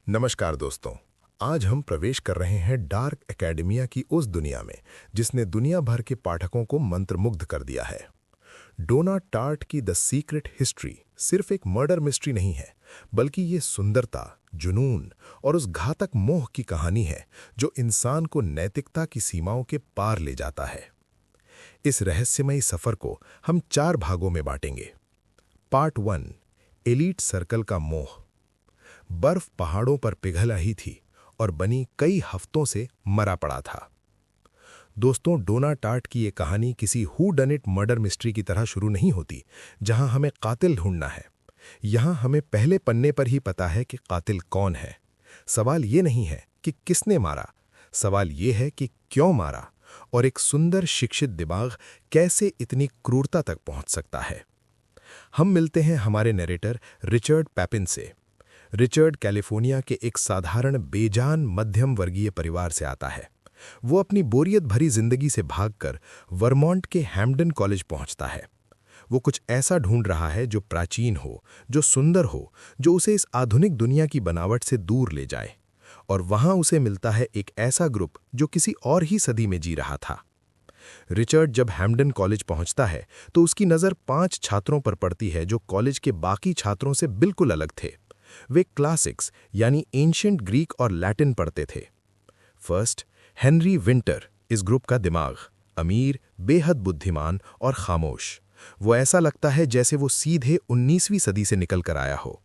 नमस्कार दोस्तों। आज हम प्रवेश कर रहे हैं डार्क एकेडेमिया की उस दुनिया में जिसने दुनिया भर के पाठकों को मंत्रमुग्ध कर दिया है। डोना टार्ट की द सीक्रेट हिस्ट्री सिर्फ एक मर्डर मिस्ट्री नहीं है, बल्कि ये सुंदरता, जुनून और उस घातक मोह की कहानी है जो इंसान को नैतिकता की सीमाओं के पार ले जाता है। इस रहस्यमयी सफर को हम 4 भागों में बांटेंगे। पार्ट 1, एलीट सर्कल का मोह। बर्फ पहाड़ों पर पिघल रही थी और बनी कई हफ्तों से मरा पड़ा था। दोस्तों, डोना टार्ट की ये कहानी किसी हू डन इट मर्डर मिस्ट्री की तरह शुरू नहीं होती, जहां हमें कातिल ढूंढना है। यहां हमें पहले पन्ने पर ही पता है कि कातिल कौन है। सवाल ये नहीं है कि किसने मारा, सवाल ये है कि क्यों मारा और एक सुंदर शिक्षित दिमाग कैसे इतनी क्रूरता तक पहुंच सकता है। हम मिलते हैं हमारे नरेटर रिचर्ड पेपिन से। रिचर्ड कैलिफोर्निया के एक साधारण बेजान मध्यम वर्गीय परिवार से आता है। वो अपनी बोरियत भरी जिंदगी से भागकर वर्मोंट के हैम्पडन कॉलेज पहुंचता है। वो कुछ ऐसा ढूंढ रहा है जो प्राचीन हो, जो सुंदर हो, जो उसे इस आधुनिक दुनिया की बनावट से दूर ले जाए। और वहां उसे मिलता है एक ऐसा ग्रुप जो किसी और ही सदी में जी रहा था। रिचर्ड जब हैम्पडन कॉलेज पहुंचता है तो उसकी नज़र 5 छात्रों पर पड़ती है जो कॉलेज के बाकी छात्रों से बिल्कुल अलग थे। वे क्लासिक्स यानी एंशिएंट ग्रीक और लैटिन पढ़ते थे। फर्स्ट, हेनरी विंटर इस ग्रुप का दिमाग, अमीर, बेहद बुद्धिमान और खामोश। वो ऐसा लगता है जैसे वो सीधे 19वीं सदी से निकल कर आया हो।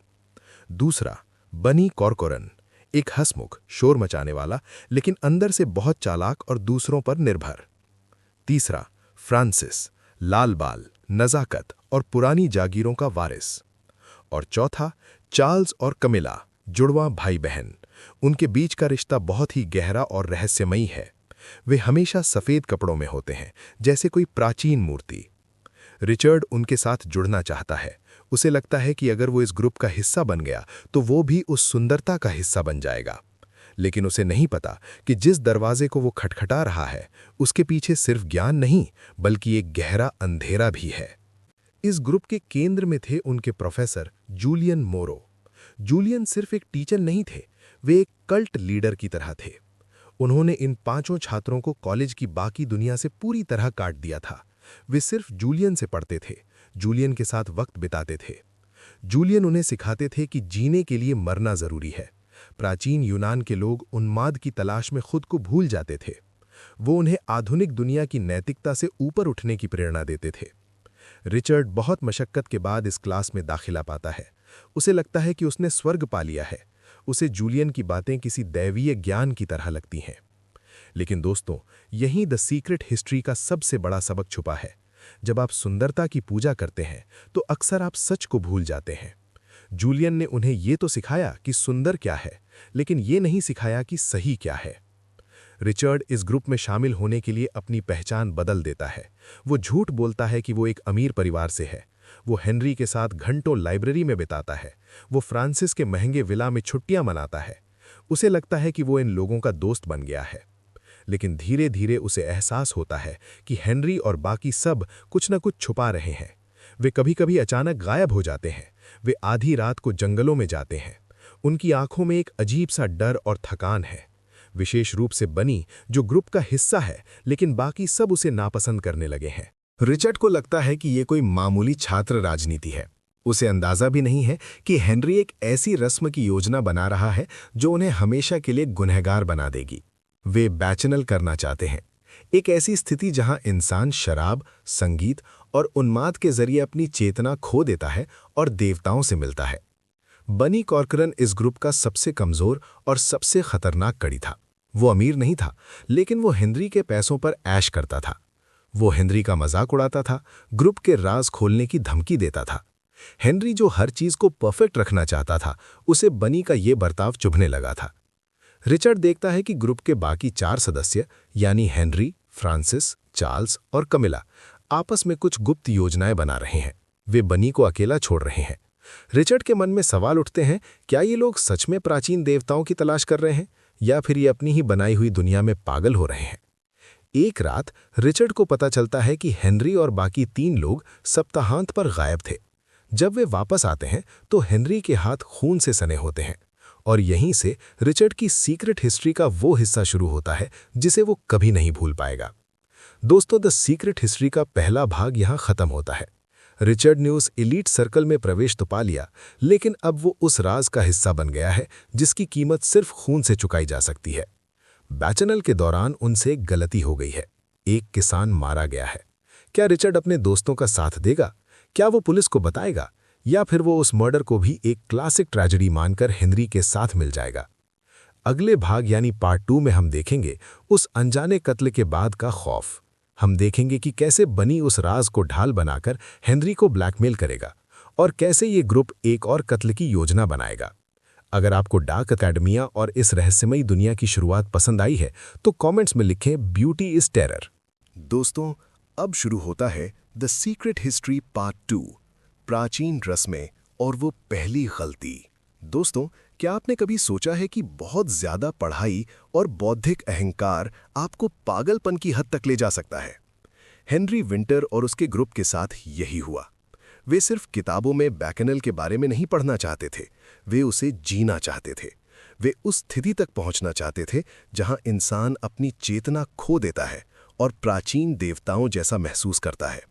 दूसरा, बनी कॉर्कोरन, एक हंसमुख, शोर मचाने वाला, लेकिन अंदर से बहुत चालाक और दूसरों पर निर्भर। तीसरा, फ्रांसिस, लाल बाल, नज़ाकत और पुरानी जागीरों का वारिस। और चौथा, चार्ल्स और कमिला, जुड़वां भाई बहन। उनके बीच का रिश्ता बहुत ही गहरा और रहस्यमयी है। वे हमेशा सफ़ेद कपड़ों में होते हैं, जैसे कोई प्राचीन मूर्ति। रिचर्ड उनके साथ जुड़ना चाहता है। उसे लगता है कि अगर वो इस ग्रुप का हिस्सा बन गया तो वो भी उस सुंदरता का हिस्सा बन जाएगा। लेकिन उसे नहीं पता कि जिस दरवाजे को वो खटखटा रहा है उसके पीछे सिर्फ ज्ञान नहीं, बल्कि एक गहरा अंधेरा भी है। इस ग्रुप के केंद्र में थे उनके प्रोफेसर जूलियन मोरो। जूलियन सिर्फ एक टीचर नहीं थे, वे एक कल्ट लीडर की तरह थे। उन्होंने इन 5 छात्रों को कॉलेज की बाकी दुनिया से पूरी तरह काट दिया था। वे सिर्फ जूलियन से पढ़ते थे, जूलियन के साथ वक्त बिताते थे। जूलियन उन्हें सिखाते थे कि जीने के लिए मरना जरूरी है। प्राचीन यूनान के लोग उन्माद की तलाश में खुद को भूल जाते थे। वो उन्हें आधुनिक दुनिया की नैतिकता से ऊपर उठने की प्रेरणा देते थे। रिचर्ड बहुत मशक्कत के बाद इस क्लास में दाखिला पाता है। उसे लगता है कि उसने स्वर्ग पा लिया है। उसे जूलियन की बातें किसी दैवीय ज्ञान की तरह लगती हैं। लेकिन दोस्तों, यहीं द सीक्रेट हिस्ट्री का सबसे बड़ा सबक छुपा है। जब आप सुंदरता की पूजा करते हैं तो अक्सर आप सच को भूल जाते हैं। जूलियन ने उन्हें ये तो सिखाया कि सुंदर क्या है, लेकिन ये नहीं सिखाया कि सही क्या है। रिचर्ड इस ग्रुप में शामिल होने के लिए अपनी पहचान बदल देता है। वो झूठ बोलता है कि वो एक अमीर परिवार से है। वो हेनरी के साथ घंटों लाइब्रेरी में बिताता है। वो फ्रांसिस के महंगे विला में छुट्टियां मनाता है। उसे लगता है कि वो इन लोगों का दोस्त बन गया है। लेकिन धीरे धीरे उसे एहसास होता है कि हेनरी और बाकी सब कुछ न कुछ छुपा रहे हैं। वे कभी कभी अचानक गायब हो जाते हैं। वे आधी रात को जंगलों में जाते हैं। उनकी आंखों में एक अजीब सा डर और थकान है, विशेष रूप से बनी, जो ग्रुप का हिस्सा है, लेकिन बाकी सब उसे नापसंद करने लगे हैं। रिचर्ड को लगता है कि ये कोई मामूली छात्र राजनीति है। उसे अंदाजा भी नहीं है कि हेनरी एक ऐसी रस्म की योजना बना रहा है जो उन्हें हमेशा के लिए गुनहगार बना देगी। वे बैचनल करना चाहते हैं, एक ऐसी स्थिति जहां इंसान शराब, संगीत और उन्माद के जरिए अपनी चेतना खो देता है और देवताओं से मिलता है। बनी कॉर्करन इस ग्रुप का सबसे कमजोर और सबसे खतरनाक कड़ी था। वो अमीर नहीं था, लेकिन वो हेनरी के पैसों पर ऐश करता था। वो हेनरी का मजाक उड़ाता था, ग्रुप के राज खोलने की धमकी देता था। हेनरी जो हर चीज को परफेक्ट रखना चाहता था, उसे बनी का ये बर्ताव चुभने लगा था। रिचर्ड देखता है कि ग्रुप के बाकी 4 सदस्य यानी हेनरी, फ्रांसिस, चार्ल्स और कमिला आपस में कुछ गुप्त योजनाएं बना रहे हैं। वे बनी को अकेला छोड़ रहे हैं। रिचर्ड के मन में सवाल उठते हैं, क्या ये लोग सच में प्राचीन देवताओं की तलाश कर रहे हैं या फिर ये अपनी ही बनाई हुई दुनिया में पागल हो रहे हैं। एक रात रिचर्ड को पता चलता है कि हेनरी और बाकी 3 लोग सप्ताहांत पर गायब थे। जब वे वापस आते हैं तो हेनरी के हाथ खून से सने होते हैं और यहीं से रिचर्ड की सीक्रेट हिस्ट्री का वो हिस्सा शुरू होता है जिसे वो कभी नहीं भूल पाएगा। दोस्तों, द सीक्रेट हिस्ट्री का पहला भाग यहाँ खत्म होता है। रिचर्ड ने उस एलीट सर्कल में प्रवेश तो पा लिया, लेकिन अब वो उस राज का हिस्सा बन गया है जिसकी कीमत सिर्फ खून से चुकाई जा सकती है। बैचनल के दौरान उनसे एक गलती हो गई है। एक किसान मारा गया है। क्या रिचर्ड अपने दोस्तों का साथ देगा? क्या वो पुलिस को बताएगा, या फिर वो उस मर्डर को भी एक क्लासिक ट्रेजेडी मानकर हेनरी के साथ मिल जाएगा? अगले भाग यानी पार्ट 2 में हम देखेंगे उस अनजाने कत्ल के बाद का खौफ। हम देखेंगे कि कैसे बनी उस राज को ढाल बनाकर हेनरी को ब्लैकमेल करेगा और कैसे ये ग्रुप एक और कत्ल की योजना बनाएगा। अगर आपको डार्क एकेडमिया और इस रहस्यमयी दुनिया की शुरुआत पसंद आई है तो कमेंट्स में लिखें ब्यूटी इज टेरर। दोस्तों, अब शुरू होता है द सीक्रेट हिस्ट्री पार्ट 2, प्राचीन रस्में और वो पहली गलती। दोस्तों, क्या आपने कभी सोचा है कि बहुत ज्यादा पढ़ाई और बौद्धिक अहंकार आपको पागलपन की हद तक ले जा सकता है? हेनरी विंटर और उसके ग्रुप के साथ यही हुआ। वे सिर्फ किताबों में बैकेनल के बारे में नहीं पढ़ना चाहते थे, वे उसे जीना चाहते थे। वे उस स्थिति तक पहुंचना चाहते थे जहां इंसान अपनी चेतना खो देता है और प्राचीन देवताओं जैसा महसूस करता है।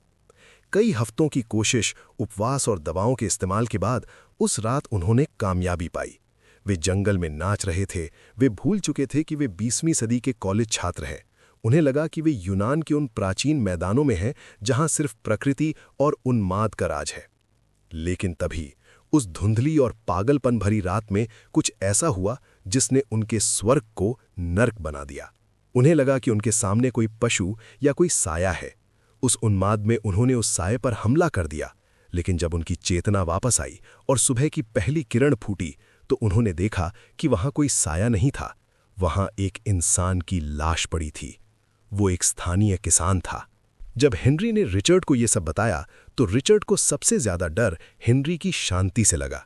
कई हफ्तों की कोशिश, उपवास और दवाओं के इस्तेमाल के बाद उस रात उन्होंने कामयाबी पाई। वे जंगल में नाच रहे थे। वे भूल चुके थे कि वे 20वीं सदी के कॉलेज छात्र हैं। उन्हें लगा कि वे यूनान के उन प्राचीन मैदानों में हैं जहां सिर्फ प्रकृति और उन्माद का राज है। लेकिन तभी उस धुंधली और पागलपन भरी रात में कुछ ऐसा हुआ जिसने उनके स्वर्ग को नर्क बना दिया। उन्हें लगा कि उनके सामने कोई पशु या कोई साया है। उस उन्माद में उन्होंने उस साये पर हमला कर दिया, लेकिन जब उनकी चेतना वापस आई और सुबह की पहली किरण फूटी तो उन्होंने देखा कि वहां कोई साया नहीं था, वहां एक इंसान की लाश पड़ी थी। वो एक स्थानीय किसान था। जब हेनरी ने रिचर्ड को यह सब बताया तो रिचर्ड को सबसे ज्यादा डर हेनरी की शांति से लगा।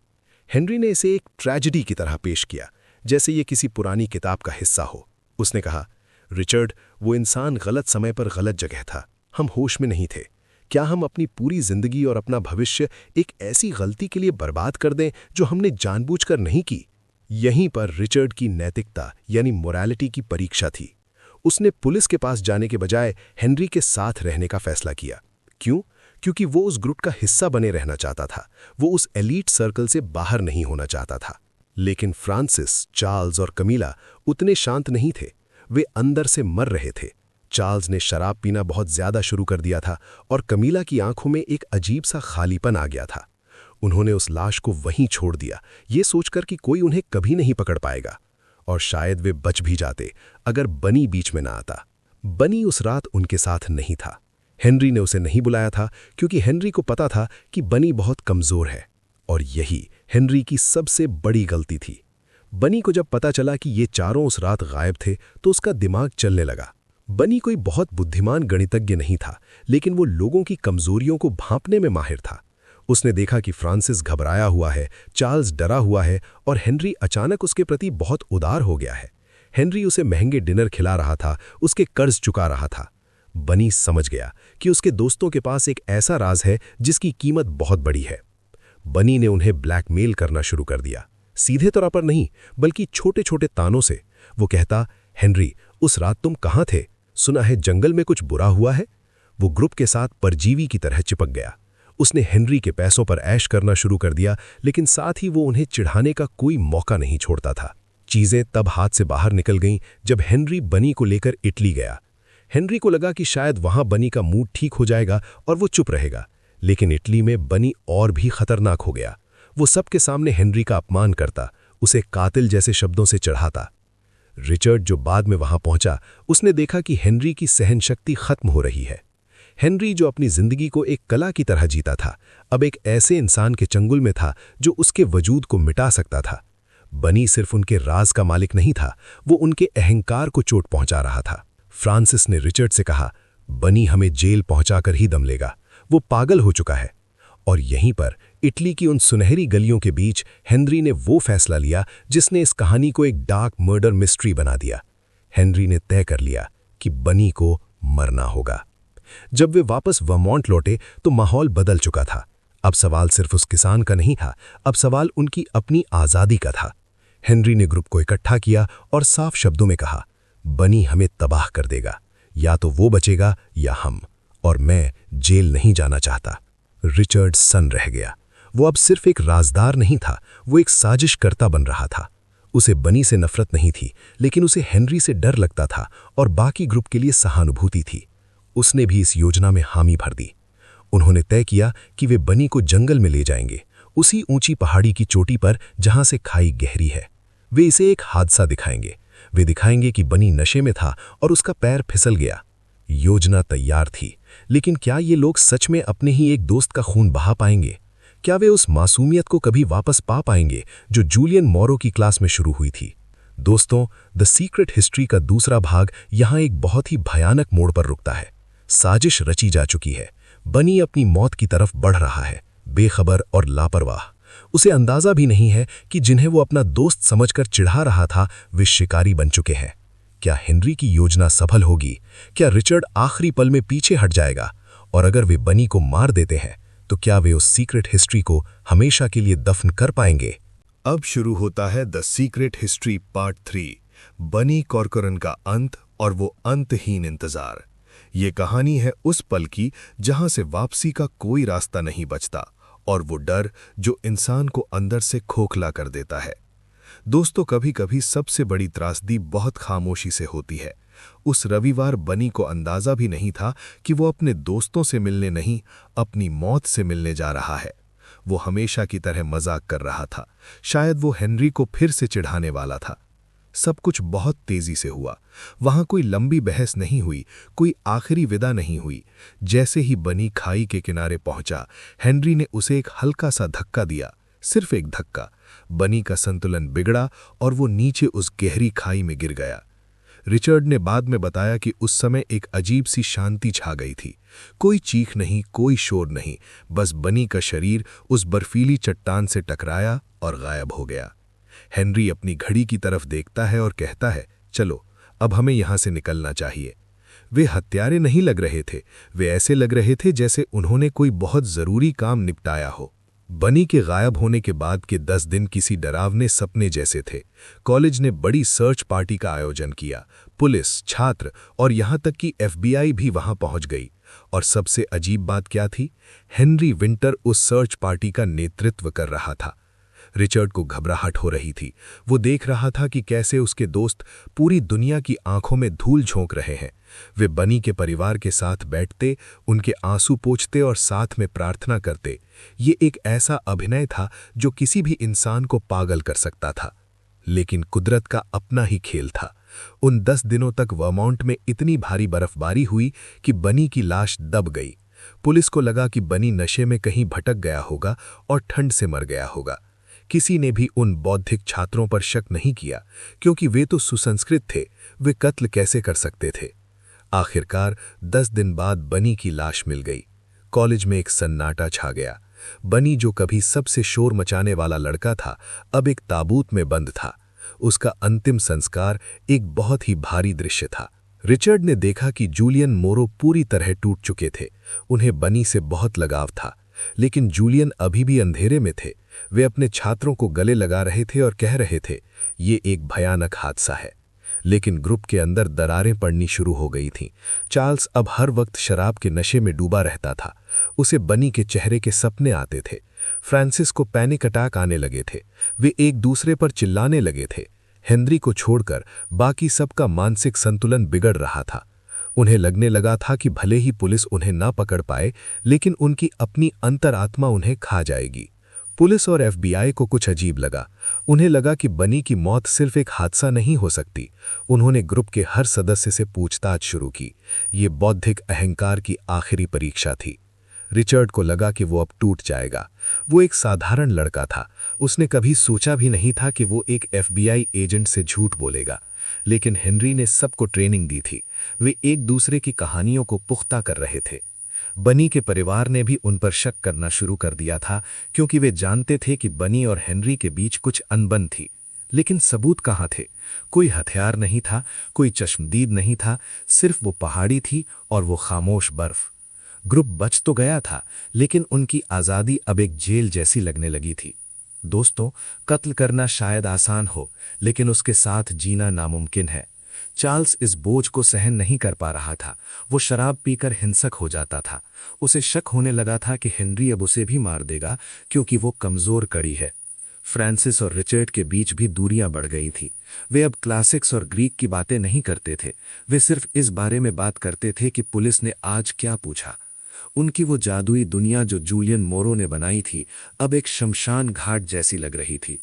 हेनरी ने इसे एक ट्रेजेडी की तरह पेश किया, जैसे ये किसी पुरानी किताब का हिस्सा हो। उसने कहा, रिचर्ड, वो इंसान गलत समय पर गलत जगह था। हम होश में नहीं थे। क्या हम अपनी पूरी जिंदगी और अपना भविष्य एक ऐसी गलती के लिए बर्बाद कर दें जो हमने जानबूझकर नहीं की? यहीं पर रिचर्ड की नैतिकता यानी मोरालिटी की परीक्षा थी। उसने पुलिस के पास जाने के बजाय हेनरी के साथ रहने का फैसला किया। क्यों? क्योंकि वो उस ग्रुप का हिस्सा बने रहना चाहता था। वो उस एलीट सर्कल से बाहर नहीं होना चाहता था। लेकिन फ्रांसिस, चार्ल्स और कमीला उतने शांत नहीं थे। वे अंदर से मर रहे थे। चार्ल्स ने शराब पीना बहुत ज्यादा शुरू कर दिया था और कमीला की आंखों में एक अजीब सा खालीपन आ गया था। उन्होंने उस लाश को वहीं छोड़ दिया, ये सोचकर कि कोई उन्हें कभी नहीं पकड़ पाएगा। और शायद वे बच भी जाते अगर बनी बीच में ना आता। बनी उस रात उनके साथ नहीं था। हेनरी ने उसे नहीं बुलाया था क्योंकि हेनरी को पता था कि बनी बहुत कमजोर है, और यही हेनरी की सबसे बड़ी गलती थी। बनी को जब पता चला कि ये चारों उस रात गायब थे तो उसका दिमाग चलने लगा। बनी कोई बहुत बुद्धिमान गणितज्ञ नहीं था, लेकिन वो लोगों की कमजोरियों को भांपने में माहिर था। उसने देखा कि फ्रांसिस घबराया हुआ है, चार्ल्स डरा हुआ है और हेनरी अचानक उसके प्रति बहुत उदार हो गया है। हेनरी उसे महंगे डिनर खिला रहा था, उसके कर्ज चुका रहा था। बनी समझ गया कि उसके दोस्तों के पास एक ऐसा राज है जिसकी कीमत बहुत बड़ी है। बनी ने उन्हें ब्लैकमेल करना शुरू कर दिया, सीधे तौर पर नहीं बल्कि छोटे छोटे तानों से। वो कहता, हेनरी, उस रात तुम कहाँ थे? सुना है जंगल में कुछ बुरा हुआ है। वो ग्रुप के साथ परजीवी की तरह चिपक गया। उसने हेनरी के पैसों पर ऐश करना शुरू कर दिया, लेकिन साथ ही वो उन्हें चिढ़ाने का कोई मौका नहीं छोड़ता था। चीजें तब हाथ से बाहर निकल गईं जब हेनरी बनी को लेकर इटली गया। हेनरी को लगा कि शायद वहां बनी का मूड ठीक हो जाएगा और वो चुप रहेगा, लेकिन इटली में बनी और भी खतरनाक हो गया। वो सबके सामने हेनरी का अपमान करता, उसे कातिल जैसे शब्दों से चढ़ाता। रिचर्ड जो बाद में वहां पहुंचा, उसने देखा कि हेनरी की सहनशक्ति खत्म हो रही है। हेनरी जो अपनी जिंदगी को एक कला की तरह जीता था, अब एक ऐसे इंसान के चंगुल में था जो उसके वजूद को मिटा सकता था। बनी सिर्फ उनके राज का मालिक नहीं था, वो उनके अहंकार को चोट पहुंचा रहा था। फ्रांसिस ने रिचर्ड से कहा, बनी हमें जेल पहुंचाकर ही दम लेगा, वो पागल हो चुका है। और यहीं पर इटली की उन सुनहरी गलियों के बीच हेनरी ने वो फैसला लिया जिसने इस कहानी को एक डार्क मर्डर मिस्ट्री बना दिया। हेनरी ने तय कर लिया कि बनी को मरना होगा। जब वे वापस वर्मोंट लौटे तो माहौल बदल चुका था। अब सवाल सिर्फ उस किसान का नहीं था, अब सवाल उनकी अपनी आज़ादी का था। हेनरी ने ग्रुप को इकट्ठा किया और साफ शब्दों में कहा, बनी हमें तबाह कर देगा, या तो वो बचेगा या हम, और मैं जेल नहीं जाना चाहता। रिचर्ड सन्न रह गया। वो अब सिर्फ एक राजदार नहीं था, वो एक साजिशकर्ता बन रहा था। उसे बनी से नफरत नहीं थी, लेकिन उसे हेनरी से डर लगता था और बाकी ग्रुप के लिए सहानुभूति थी। उसने भी इस योजना में हामी भर दी। उन्होंने तय किया कि वे बनी को जंगल में ले जाएंगे, उसी ऊंची पहाड़ी की चोटी पर जहां से खाई गहरी है। वे इसे एक हादसा दिखाएंगे। वे दिखाएंगे कि बनी नशे में था और उसका पैर फिसल गया। योजना तैयार थी, लेकिन क्या ये लोग सच में अपने ही एक दोस्त का खून बहा पाएंगे? क्या वे उस मासूमियत को कभी वापस पा पाएंगे जो जूलियन मोरो की क्लास में शुरू हुई थी? दोस्तों, द सीक्रेट हिस्ट्री का दूसरा भाग यहां एक बहुत ही भयानक मोड़ पर रुकता है। साजिश रची जा चुकी है। बनी अपनी मौत की तरफ बढ़ रहा है, बेखबर और लापरवाह। उसे अंदाजा भी नहीं है कि जिन्हें वो अपना दोस्त समझकर चिढ़ा रहा था, वे शिकारी बन चुके हैं। क्या हेनरी की योजना सफल होगी? क्या रिचर्ड आखिरी पल में पीछे हट जाएगा? और अगर वे बनी को मार देते हैं, तो क्या वे उस सीक्रेट हिस्ट्री को हमेशा के लिए दफन कर पाएंगे? अब शुरू होता है द सीक्रेट हिस्ट्री पार्ट 3, बनी कॉर्कोरन का अंत और वो अंतहीन इंतजार। ये कहानी है उस पल की जहां से वापसी का कोई रास्ता नहीं बचता, और वो डर जो इंसान को अंदर से खोखला कर देता है। दोस्तों, कभी कभी सबसे बड़ी त्रासदी बहुत खामोशी से होती है। उस रविवार बनी को अंदाजा भी नहीं था कि वो अपने दोस्तों से मिलने नहीं, अपनी मौत से मिलने जा रहा है। वो हमेशा की तरह मजाक कर रहा था। शायद वो हेनरी को फिर से चिढ़ाने वाला था। सब कुछ बहुत तेजी से हुआ। वहां कोई लंबी बहस नहीं हुई, कोई आखिरी विदा नहीं हुई। जैसे ही बनी खाई के किनारे पहुंचा, हेनरी ने उसे एक हल्का सा धक्का दिया, सिर्फ एक धक्का। बनी का संतुलन बिगड़ा और वो नीचे उस गहरी खाई में गिर गया। रिचर्ड ने बाद में बताया कि उस समय एक अजीब सी शांति छा गई थी। कोई चीख नहीं, कोई शोर नहीं, बस बनी का शरीर उस बर्फीली चट्टान से टकराया और गायब हो गया। हेनरी अपनी घड़ी की तरफ देखता है और कहता है, चलो अब हमें यहां से निकलना चाहिए। वे हत्यारे नहीं लग रहे थे, वे ऐसे लग रहे थे जैसे उन्होंने कोई बहुत जरूरी काम निपटाया हो। बनी के गायब होने के बाद के 10 दिन किसी डरावने सपने जैसे थे। कॉलेज ने बड़ी सर्च पार्टी का आयोजन किया। पुलिस, छात्र और यहां तक कि FBI भी वहां पहुंच गई। और सबसे अजीब बात क्या थी? हेनरी विंटर उस सर्च पार्टी का नेतृत्व कर रहा था। रिचर्ड को घबराहट हो रही थी। वो देख रहा था कि कैसे उसके दोस्त पूरी दुनिया की आंखों में धूल झोंक रहे हैं। वे बनी के परिवार के साथ बैठते, उनके आंसू पोंछते और साथ में प्रार्थना करते। ये एक ऐसा अभिनय था जो किसी भी इंसान को पागल कर सकता था। लेकिन कुदरत का अपना ही खेल था। उन 10 दिनों तक वर्मोंट में इतनी भारी बर्फबारी हुई कि बनी की लाश दब गई। पुलिस को लगा कि बनी नशे में कहीं भटक गया होगा और ठंड से मर गया होगा। किसी ने भी उन बौद्धिक छात्रों पर शक नहीं किया, क्योंकि वे तो सुसंस्कृत थे। वे कत्ल कैसे कर सकते थे? आखिरकार 10 दिन बाद बनी की लाश मिल गई। कॉलेज में एक सन्नाटा छा गया। बनी, जो कभी सबसे शोर मचाने वाला लड़का था, अब एक ताबूत में बंद था। उसका अंतिम संस्कार एक बहुत ही भारी दृश्य था। रिचर्ड ने देखा कि जूलियन मोरो पूरी तरह टूट चुके थे। उन्हें बनी से बहुत लगाव था, लेकिन जूलियन अभी भी अंधेरे में थे। वे अपने छात्रों को गले लगा रहे थे और कह रहे थे, ये एक भयानक हादसा है। लेकिन ग्रुप के अंदर दरारें पड़नी शुरू हो गई थीं। चार्ल्स अब हर वक्त शराब के नशे में डूबा रहता था। उसे बनी के चेहरे के सपने आते थे। फ्रांसिस को पैनिक अटैक आने लगे थे। वे एक दूसरे पर चिल्लाने लगे थे। हेनरी को छोड़कर बाकी सबका मानसिक संतुलन बिगड़ रहा था। उन्हें लगने लगा था कि भले ही पुलिस उन्हें ना पकड़ पाए, लेकिन उनकी अपनी अंतरात्मा उन्हें खा जाएगी। पुलिस और FBI को कुछ अजीब लगा। उन्हें लगा कि बनी की मौत सिर्फ एक हादसा नहीं हो सकती। उन्होंने ग्रुप के हर सदस्य से पूछताछ शुरू की। ये बौद्धिक अहंकार की आखिरी परीक्षा थी। रिचर्ड को लगा कि वो अब टूट जाएगा। वो एक साधारण लड़का था। उसने कभी सोचा भी नहीं था कि वो एक FBI एजेंट से झूठ बोलेगा। लेकिन हेनरी ने सबको ट्रेनिंग दी थी। वे एक दूसरे की कहानियों को पुख्ता कर रहे थे। बनी के परिवार ने भी उन पर शक करना शुरू कर दिया था, क्योंकि वे जानते थे कि बनी और हेनरी के बीच कुछ अनबन थी। लेकिन सबूत कहाँ थे? कोई हथियार नहीं था, कोई चश्मदीद नहीं था, सिर्फ वो पहाड़ी थी और वो खामोश बर्फ। ग्रुप बच तो गया था, लेकिन उनकी आज़ादी अब एक जेल जैसी लगने लगी थी। दोस्तों, कत्ल करना शायद आसान हो, लेकिन उसके साथ जीना नामुमकिन है। चार्ल्स इस बोझ को सहन नहीं कर पा रहा था। वो शराब पीकर हिंसक हो जाता था। उसे शक होने लगा था कि हेनरी अब उसे भी मार देगा, क्योंकि वो कमजोर कड़ी है। फ्रांसिस और रिचर्ड के बीच भी दूरियां बढ़ गई थी। वे अब क्लासिक्स और ग्रीक की बातें नहीं करते थे। वे सिर्फ इस बारे में बात करते थे कि पुलिस ने आज क्या पूछा। उनकी वो जादुई दुनिया जो जूलियन मोरो ने बनाई थी, अब एक शमशान घाट जैसी लग रही थी।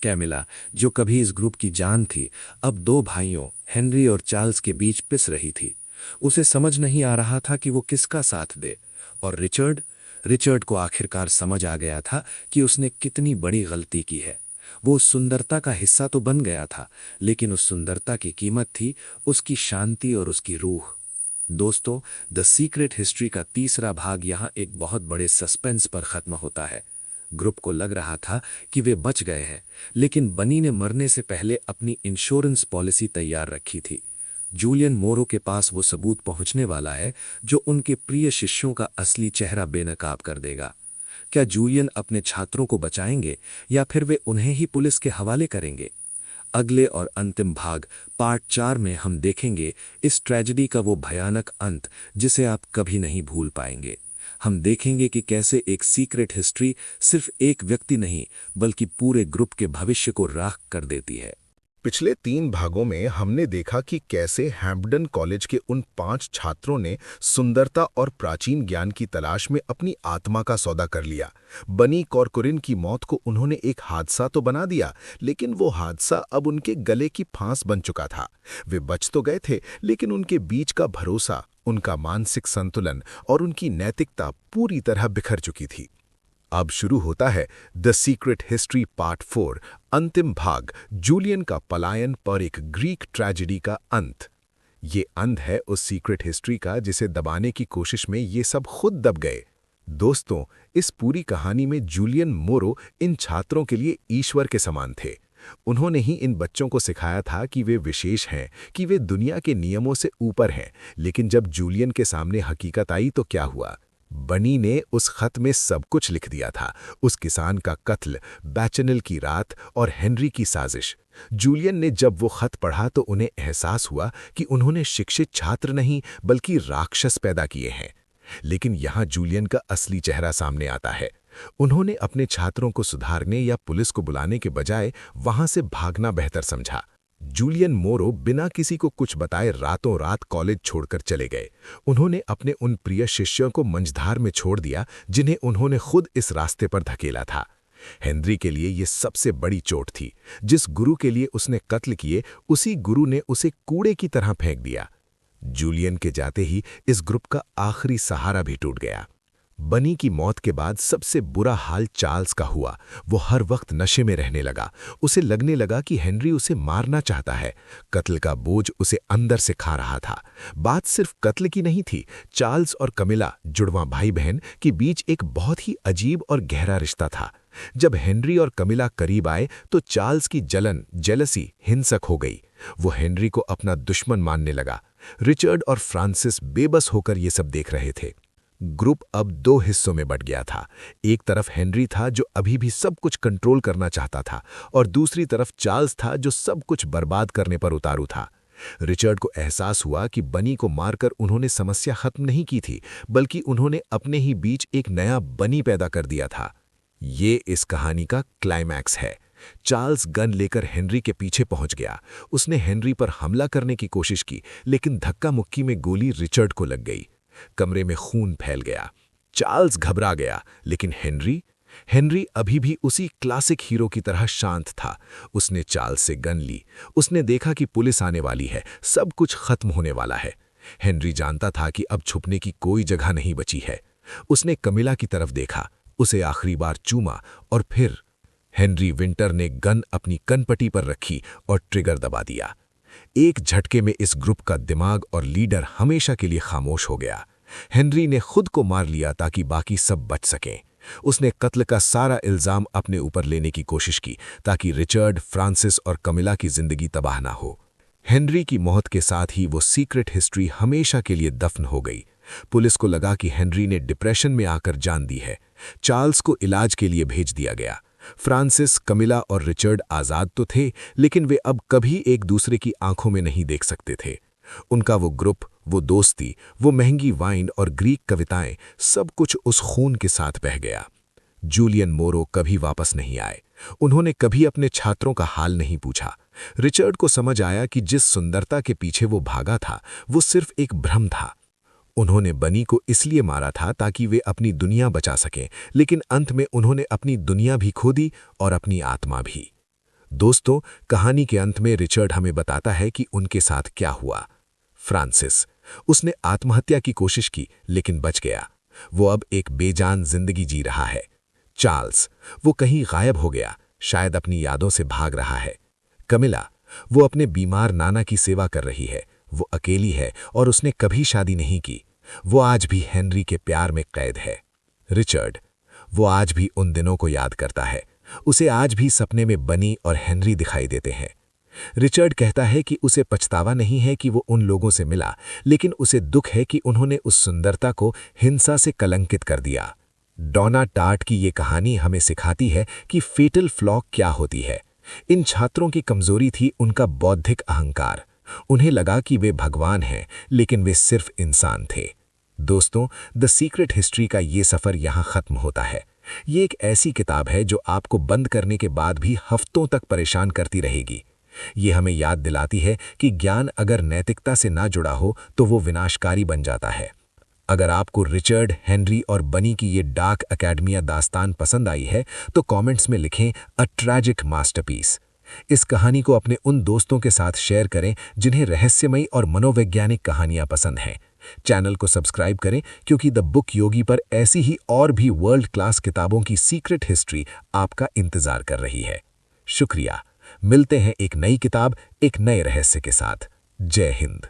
कैमिला, जो कभी इस ग्रुप की जान थी, अब दो भाइयों हेनरी और चार्ल्स के बीच पिस रही थी। उसे समझ नहीं आ रहा था कि वो किसका साथ दे। और रिचर्ड को आखिरकार समझ आ गया था कि उसने कितनी बड़ी गलती की है। वो उस सुंदरता का हिस्सा तो बन गया था, लेकिन उस सुंदरता की कीमत थी उसकी शांति और उसकी रूह। दोस्तों, द सीक्रेट हिस्ट्री का तीसरा भाग यहाँ एक बहुत बड़े सस्पेंस पर खत्म होता है। ग्रुप को लग रहा था कि वे बच गए हैं, लेकिन बनी ने मरने से पहले अपनी इंश्योरेंस पॉलिसी तैयार रखी थी। जूलियन मोरो के पास वो सबूत पहुंचने वाला है जो उनके प्रिय शिष्यों का असली चेहरा बेनकाब कर देगा। क्या जूलियन अपने छात्रों को बचाएंगे या फिर वे उन्हें ही पुलिस के हवाले करेंगे? अगले और अंतिम भाग पार्ट 4 में हम देखेंगे इस ट्रेजेडी का वो भयानक अंत जिसे आप कभी नहीं भूल पाएंगे। हम देखेंगे कि कैसे एक सीक्रेट हिस्ट्री सिर्फ एक व्यक्ति नहीं, बल्कि पूरे ग्रुप के भविष्य को राख कर देती है। पिछले 3 भागों में हमने देखा कि कैसे हैम्पडन कॉलेज के उन 5 छात्रों ने सुंदरता और प्राचीन ज्ञान की तलाश में अपनी आत्मा का सौदा कर लिया। बनी कॉर्कोरिन की मौत को उन्होंने एक हादसा तो बना दिया, लेकिन वो हादसा अब उनके गले की फांस बन चुका था। वे बच तो गए थे, लेकिन उनके बीच का भरोसा, उनका मानसिक संतुलन और उनकी नैतिकता पूरी तरह बिखर चुकी थी। अब शुरू होता है द सीक्रेट हिस्ट्री पार्ट 4, अंतिम भाग, जूलियन का पलायन पर एक ग्रीक ट्रेजेडी का अंत। ये अंत है उस सीक्रेट हिस्ट्री का जिसे दबाने की कोशिश में ये सब खुद दब गए। दोस्तों, इस पूरी कहानी में जूलियन मोरो इन छात्रों के लिए ईश्वर के समान थे। उन्होंने ही इन बच्चों को सिखाया था कि वे विशेष हैं, कि वे दुनिया के नियमों से ऊपर हैं। लेकिन जब जूलियन के सामने हकीकत आई तो क्या हुआ? बनी ने उस खत में सब कुछ लिख दिया था। उस किसान का कत्ल, बैचनल की रात और हेनरी की साजिश। जूलियन ने जब वो खत पढ़ा तो उन्हें एहसास हुआ कि उन्होंने शिक्षित छात्र नहीं बल्कि राक्षस पैदा किए हैं। लेकिन यहाँ जूलियन का असली चेहरा सामने आता है। उन्होंने अपने छात्रों को सुधारने या पुलिस को बुलाने के बजाय वहां से भागना बेहतर समझा। जूलियन मोरो बिना किसी को कुछ बताए रातों रात कॉलेज छोड़कर चले गए। उन्होंने अपने उन प्रिय शिष्यों को मंझधार में छोड़ दिया जिन्हें उन्होंने खुद इस रास्ते पर धकेला था। हेनरी के लिए ये सबसे बड़ी चोट थी। जिस गुरु के लिए उसने कत्ल किए, उसी गुरु ने उसे कूड़े की तरह फेंक दिया। जूलियन के जाते ही इस ग्रुप का आखिरी सहारा भी टूट गया। बनी की मौत के बाद सबसे बुरा हाल चार्ल्स का हुआ। वो हर वक्त नशे में रहने लगा। उसे लगने लगा कि हेनरी उसे मारना चाहता है। कत्ल का बोझ उसे अंदर से खा रहा था। बात सिर्फ कत्ल की नहीं थी। चार्ल्स और कमिला, जुड़वां भाई बहन, के बीच एक बहुत ही अजीब और गहरा रिश्ता था। जब हेनरी और कमिला करीब आए तो चार्ल्स की जलन, जेलसी हिंसक हो गई। वो हेनरी को अपना दुश्मन मानने लगा। रिचर्ड और फ्रांसिस बेबस होकर ये सब देख रहे थे। ग्रुप अब 2 हिस्सों में बट गया था। एक तरफ हेनरी था जो अभी भी सब कुछ कंट्रोल करना चाहता था, और दूसरी तरफ चार्ल्स था जो सब कुछ बर्बाद करने पर उतारू था। रिचर्ड को एहसास हुआ कि बनी को मारकर उन्होंने समस्या खत्म नहीं की थी, बल्कि उन्होंने अपने ही बीच एक नया बनी पैदा कर दिया था। ये इस कहानी का क्लाइमैक्स है। चार्ल्स गन लेकर हेनरी के पीछे पहुंच गया। उसने हेनरी पर हमला करने की कोशिश की, लेकिन धक्का मुक्की में गोली रिचर्ड को लग गई। कमरे में खून फैल गया। चार्ल्स घबरा गया, लेकिन हेनरी अभी भी उसी क्लासिक हीरो की तरह शांत था। उसने चार्ल्स से गन ली। उसने देखा कि पुलिस आने वाली है, सब कुछ खत्म होने वाला है। हेनरी जानता था कि अब छुपने की कोई जगह नहीं बची है। उसने कमिला की तरफ देखा, उसे आखिरी बार चूमा, और फिर हेनरी विंटर ने गन अपनी कनपट्टी पर रखी और ट्रिगर दबा दिया। एक झटके में इस ग्रुप का दिमाग और लीडर हमेशा के लिए खामोश हो गया। हेनरी ने खुद को मार लिया ताकि बाकी सब बच सकें। उसने कत्ल का सारा इल्जाम अपने ऊपर लेने की कोशिश की ताकि रिचर्ड, फ्रांसिस और कमिला की जिंदगी तबाह ना हो। हेनरी की मौत के साथ ही वो सीक्रेट हिस्ट्री हमेशा के लिए दफन हो गई। पुलिस को लगा कि हेनरी ने डिप्रेशन में आकर जान दी है। चार्ल्स को इलाज के लिए भेज दिया गया। फ्रांसिस, कमिला और रिचर्ड आज़ाद तो थे, लेकिन वे अब कभी एक दूसरे की आंखों में नहीं देख सकते थे। उनका वो ग्रुप, वो दोस्ती, वो महंगी वाइन और ग्रीक कविताएं, सब कुछ उस खून के साथ बह गया। जूलियन मोरो कभी वापस नहीं आए। उन्होंने कभी अपने छात्रों का हाल नहीं पूछा। रिचर्ड को समझ आया कि जिस सुंदरता के पीछे वो भागा था, वो सिर्फ एक भ्रम था। उन्होंने बनी को इसलिए मारा था ताकि वे अपनी दुनिया बचा सकें, लेकिन अंत में उन्होंने अपनी दुनिया भी खो दी और अपनी आत्मा भी। दोस्तों, कहानी के अंत में रिचर्ड हमें बताता है कि उनके साथ क्या हुआ। फ्रांसिस, उसने आत्महत्या की कोशिश की लेकिन बच गया। वो अब एक बेजान जिंदगी जी रहा है। चार्ल्स, वो कहीं गायब हो गया, शायद अपनी यादों से भाग रहा है। कमिला, वो अपने बीमार नाना की सेवा कर रही है। वो अकेली है और उसने कभी शादी नहीं की। वो आज भी हेनरी के प्यार में कैद है। रिचर्ड, वो आज भी उन दिनों को याद करता है। उसे आज भी सपने में बनी और हेनरी दिखाई देते हैं। रिचर्ड कहता है कि उसे पछतावा नहीं है कि वो उन लोगों से मिला, लेकिन उसे दुख है कि उन्होंने उस सुंदरता को हिंसा से कलंकित कर दिया। डोना टार्ट की ये कहानी हमें सिखाती है कि फेटल फ्लॉ क्या होती है। इन छात्रों की कमजोरी थी उनका बौद्धिक अहंकार। उन्हें लगा कि वे भगवान हैं, लेकिन वे सिर्फ इंसान थे। दोस्तों, द सीक्रेट हिस्ट्री का ये सफ़र यहाँ ख़त्म होता है। ये एक ऐसी किताब है जो आपको बंद करने के बाद भी हफ्तों तक परेशान करती रहेगी। ये हमें याद दिलाती है कि ज्ञान अगर नैतिकता से ना जुड़ा हो तो वो विनाशकारी बन जाता है। अगर आपको रिचर्ड, हेनरी और बनी की ये डार्क एकेडमिया दास्तान पसंद आई है तो कमेंट्स में लिखें अ ट्रैजिक मास्टरपीस। इस कहानी को अपने उन दोस्तों के साथ शेयर करें जिन्हें रहस्यमयी और मनोवैज्ञानिक कहानियां पसंद हैं। चैनल को सब्सक्राइब करें क्योंकि द बुक योगी पर ऐसी ही और भी वर्ल्ड क्लास किताबों की सीक्रेट हिस्ट्री आपका इंतजार कर रही है। शुक्रिया। मिलते हैं एक नई किताब, एक नए रहस्य के साथ। जय हिंद।